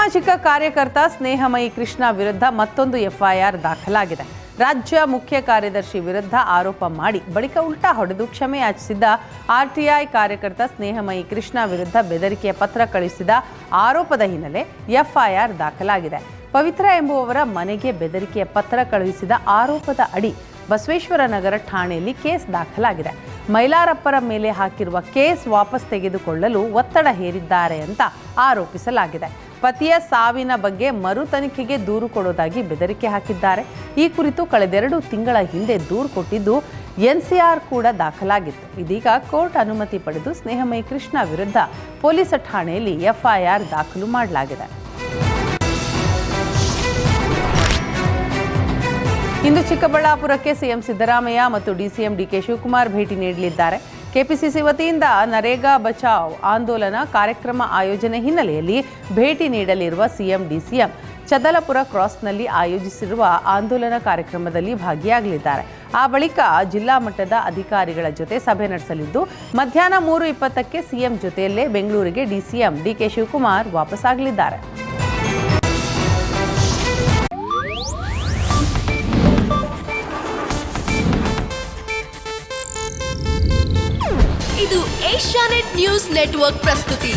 ಸಾಮಾಜಿಕ ಕಾರ್ಯಕರ್ತ ಸ್ನೇಹಮಯಿ ಕೃಷ್ಣ ವಿರುದ್ಧ ಮತ್ತೊಂದು ಎಫ್ಐಆರ್ ದಾಖಲಾಗಿದೆ. ರಾಜ್ಯ ಮುಖ್ಯ ಕಾರ್ಯದರ್ಶಿ ವಿರುದ್ಧ ಆರೋಪ ಮಾಡಿ ಬಳಿಕ ಉಲ್ಟಾ ಹೊಡೆದು ಕ್ಷಮೆ ಯಾಚಿಸಿದ್ದ ಆರ್ಟಿಐ ಕಾರ್ಯಕರ್ತ ಸ್ನೇಹಮಯಿ ಕೃಷ್ಣ ವಿರುದ್ಧ ಬೆದರಿಕೆಯ ಪತ್ರ ಕಳುಹಿಸಿದ ಆರೋಪದ ಹಿನ್ನೆಲೆ ಎಫ್ಐಆರ್ ದಾಖಲಾಗಿದೆ. ಪವಿತ್ರ ಎಂಬುವವರ ಮನೆಗೆ ಬೆದರಿಕೆಯ ಪತ್ರ ಕಳುಹಿಸಿದ ಆರೋಪದ ಅಡಿ ಬಸವೇಶ್ವರ ನಗರ ಠಾಣೆಯಲ್ಲಿ ಕೇಸ್ ದಾಖಲಾಗಿದೆ. ಮೈಲಾರಪ್ಪರ ಮೇಲೆ ಹಾಕಿರುವ ಕೇಸ್ ವಾಪಸ್ ತೆಗೆದುಕೊಳ್ಳಲು ಒತ್ತಡ ಹೇರಿದ್ದಾರೆ ಅಂತ ಆರೋಪಿಸಲಾಗಿದೆ. ಪತಿಯ ಸಾವಿನ ಬಗ್ಗೆ ಮರು ತನಿಖೆಗೆ ದೂರು ಕೊಡೋದಾಗಿ ಬೆದರಿಕೆ ಹಾಕಿದ್ದಾರೆ. ಈ ಕುರಿತು ಕಳೆದೆರಡು ತಿಂಗಳ ಹಿಂದೆ ದೂರು ಕೊಟ್ಟಿದ್ದು ಎನ್ಸಿಆರ್ ಕೂಡ ದಾಖಲಾಗಿತ್ತು. ಇದೀಗ ಕೋರ್ಟ್ ಅನುಮತಿ ಪಡೆದು ಸ್ನೇಹಮಯಿ ಕೃಷ್ಣ ವಿರುದ್ಧ ಪೊಲೀಸ್ ಠಾಣೆಯಲ್ಲಿ ಎಫ್ಐಆರ್ ದಾಖಲು ಮಾಡಲಾಗಿದೆ. ಇಂದು ಚಿಕ್ಕಬಳ್ಳಾಪುರಕ್ಕೆ ಸಿಎಂ ಸಿದ್ದರಾಮಯ್ಯ ಮತ್ತು ಡಿಸಿಎಂ ಡಿಕೆ ಶಿವಕುಮಾರ್ ಭೇಟಿ ನೀಡಲಿದ್ದಾರೆ. ಕೆಪಿಸಿಸಿ ವತಿಯಿಂದ ನರೇಗಾ ಬಚಾವ್ ಆಂದೋಲನ ಕಾರ್ಯಕ್ರಮ ಆಯೋಜನೆ ಹಿನ್ನೆಲೆಯಲ್ಲಿ ಭೇಟಿ ನೀಡಲಿರುವ ಸಿಎಂ ಡಿಸಿಎಂ ಚದಲಪುರ ಕ್ರಾಸ್ನಲ್ಲಿ ಆಯೋಜಿಸಿರುವ ಆಂದೋಲನ ಕಾರ್ಯಕ್ರಮದಲ್ಲಿ ಭಾಗಿಯಾಗಲಿದ್ದಾರೆ. ಆ ಬಳಿಕ ಜಿಲ್ಲಾ ಮಟ್ಟದ ಅಧಿಕಾರಿಗಳ ಜೊತೆ ಸಭೆ ನಡೆಸಲಿದ್ದು ಮಧ್ಯಾಹ್ನ 3:20ಕ್ಕೆ ಸಿಎಂ ಜೊತೆಯಲ್ಲೇ ಬೆಂಗಳೂರಿಗೆ ಡಿಸಿಎಂ ಡಿಕೆ ಶಿವಕುಮಾರ್ ವಾಪಸ್ಸಾಗಲಿದ್ದಾರೆ. ಇದು ಏಷ್ಯಾನೆಟ್ ನ್ಯೂಸ್ ನೆಟ್ವರ್ಕ್ ಪ್ರಸ್ತುತಿ.